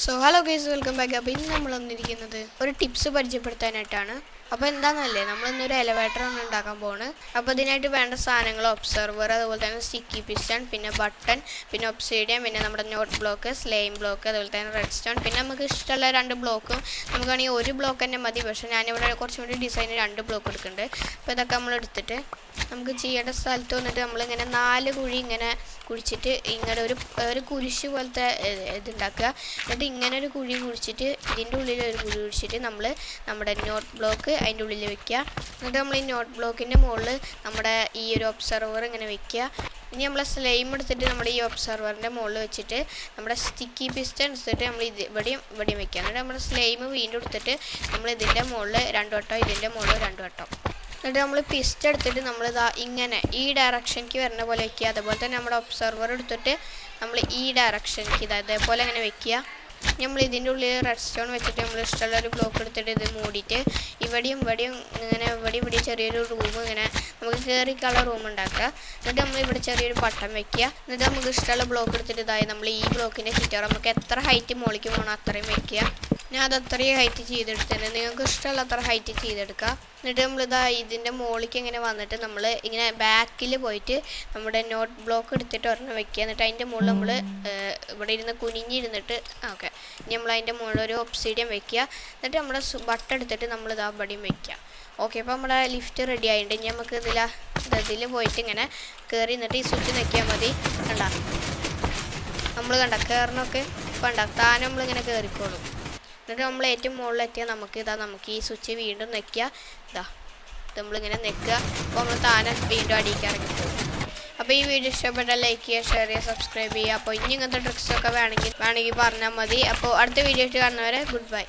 So hello guys, welcome back. അപ്പോൾ ഇന്ന് നമ്മൾ വന്നിരിക്കുന്നത് ഒരു ടിപ്സ് പരിചയപ്പെടുത്താനായിട്ടാണ്. അപ്പോൾ എന്താണെന്നല്ലേ, നമ്മളിന്നൊരു എലവേറ്ററാണ് ഉണ്ടാക്കാൻ പോകുന്നത്. അപ്പോൾ ഇതിനായിട്ട് വേണ്ട സാധനങ്ങൾ ഒബ്സർവർ, അതുപോലെ തന്നെ സ്റ്റിക്കി പിസ്റ്റൺ, പിന്നെ ബട്ടൺ, പിന്നെ ഒബ്സിഡിയൻ, പിന്നെ നമ്മുടെ നോട്ട് ബ്ലോക്ക്, സ്ലൈം ബ്ലോക്ക്, അതുപോലെ തന്നെ റെഡ് സ്റ്റോൺ. പിന്നെ നമുക്ക് ഇഷ്ടമുള്ള 2 ബ്ലോക്കും, നമുക്ക് വേണമെങ്കിൽ 1 ബ്ലോക്ക് തന്നെ മതി. പക്ഷേ ഞാനിവിടെ കുറച്ചും കൂടി ഡിസൈൻ 2 ബ്ലോക്ക് എടുക്കുന്നുണ്ട്. അപ്പോൾ ഇതൊക്കെ നമ്മൾ എടുത്തിട്ട് നമുക്ക് ചെയ്യേണ്ട സ്ഥലത്ത് വന്നിട്ട് നമ്മളിങ്ങനെ 4 കുഴി ഇങ്ങനെ കുഴിച്ചിട്ട് ഇങ്ങനെ ഒരു കുരിശ് പോലത്തെ ഇതുണ്ടാക്കുക. എന്നിട്ട് ഇങ്ങനെ ഒരു കുഴി കുഴിച്ചിട്ട് ഇതിൻ്റെ ഉള്ളിൽ ഒരു കുഴി കുഴിച്ചിട്ട് നമ്മൾ നമ്മുടെ നോട്ട് ബ്ലോക്ക് അതിൻ്റെ ഉള്ളിൽ വെക്കുക. എന്നിട്ട് നമ്മൾ ഈ നോട്ട് ബ്ലോക്കിൻ്റെ മുകളിൽ നമ്മുടെ ഈ ഒരു ഒബ്സർവർ ഇങ്ങനെ വെക്കുക. ഇനി നമ്മൾ സ്ലൈം എടുത്തിട്ട് നമ്മുടെ ഈ ഒബ്സർവറിൻ്റെ മുകളിൽ വെച്ചിട്ട് നമ്മുടെ സ്റ്റിക്കി പിസ്റ്റൺ എടുത്തിട്ട് നമ്മൾ ഇവിടെയും വെക്കുക. എന്നിട്ട് നമ്മുടെ സ്ലൈം വീണ്ടും എടുത്തിട്ട് നമ്മൾ ഇതിൻ്റെ മുകളിൽ 2 വട്ടം, ഇതിൻ്റെ മുകളിൽ 2 വട്ടം. എന്നിട്ട് നമ്മൾ പിസ്റ്റ് എടുത്തിട്ട് നമ്മളിതാ ഇങ്ങനെ ഈ ഡയറക്ഷനിക്ക് വരുന്ന പോലെ വയ്ക്കുക. അതുപോലെ തന്നെ നമ്മുടെ ഒബ്സർവർ എടുത്തിട്ട് നമ്മൾ ഈ ഡയറക്ഷനിക്ക് ഇതേപോലെ അങ്ങനെ വെക്കുക. നമ്മൾ ഇതിൻ്റെ ഉള്ളിൽ റെഡ് സ്റ്റോൺ വെച്ചിട്ട് നമ്മൾ ഇഷ്ടമുള്ള ഒരു ബ്ലോക്ക് എടുത്തിട്ട് ഇത് മൂടിയിട്ട് ഇവിടെയും ഇങ്ങനെ ഇവിടെ ചെറിയൊരു റൂം ഇങ്ങനെ നമുക്ക് കയറിക്കുള്ള റൂം ഉണ്ടാക്കുക. എന്നിട്ട് നമ്മൾ ഇവിടെ ചെറിയൊരു ബട്ടൺ വെക്കുക. എന്നിട്ട് നമുക്ക് ഇഷ്ടമുള്ള ബ്ലോക്ക് എടുത്തിട്ട് നമ്മൾ ഈ ബ്ലോക്കിൻ്റെ ചുറ്റും നമുക്ക് എത്ര ഹൈറ്റ് മുകളിലേക്ക് പോകണം അത്രയും വെക്കുക. ഞാൻ അത് അത്രയും ഹൈറ്റ് ചെയ്തെടുത്തിട്ടുണ്ട്. നിങ്ങൾക്ക് ഇഷ്ടമുള്ള അത്ര ഹൈറ്റ് ചെയ്തെടുക്കുക. എന്നിട്ട് നമ്മളിതാ ഇതിൻ്റെ മുകളിലേക്ക് ഇങ്ങനെ വന്നിട്ട് നമ്മൾ ഇങ്ങനെ ബാക്കിൽ പോയിട്ട് നമ്മുടെ നോട്ട് ബ്ലോക്ക് എടുത്തിട്ട് ഒരെണ്ണം വെക്കുക. എന്നിട്ട് അതിൻ്റെ മുകളിൽ നമ്മൾ ഇവിടെ ഇരുന്ന് കുനിഞ്ഞിരുന്നിട്ട് ഓക്കെ ഇനി നമ്മൾ അതിൻ്റെ മുകളിൽ ഒരു ഒബ്സിഡിയൻ വെക്കുക. എന്നിട്ട് നമ്മുടെ ബട്ടൺ എടുത്തിട്ട് നമ്മളിതാ ബടിയും വെക്കുക. ഓക്കെ, അപ്പോൾ നമ്മുടെ ലിഫ്റ്റ് റെഡി ആയിട്ടുണ്ട്. ഇനി നമുക്ക് ഇതിൽ പോയിട്ട് ഇങ്ങനെ കയറി എന്നിട്ട് ഈ സ്വിച്ച് ഞെക്കിയാൽ മതി. നമ്മൾ കയറണമൊക്കെ താനെ നമ്മളിങ്ങനെ കയറിക്കോളും. എന്നിട്ട് നമ്മൾ ഏറ്റവും മുകളിലെത്തിയാൽ നമുക്ക് ഈ സ്വിച്ച് വീണ്ടും ഞെക്കുക. നമ്മളിങ്ങനെ ഞെക്കുക. അപ്പോൾ നമ്മൾ താനെ വീണ്ടും അടിയിലേക്ക് ഇറങ്ങി പോകും. അപ്പോൾ ഈ വീഡിയോ ഇഷ്ടപ്പെട്ടാൽ ലൈക്ക് ചെയ്യുക, ഷെയർ ചെയ്യുക, സബ്സ്ക്രൈബ് ചെയ്യുക. അപ്പോൾ ഇനി ഇങ്ങനത്തെ ട്രിക്സൊക്കെ വേണമെങ്കിൽ പറഞ്ഞാൽ മതി. അപ്പോൾ അടുത്ത വീഡിയോ ആയിട്ട് കാണുന്നവരെ ഗുഡ് ബൈ.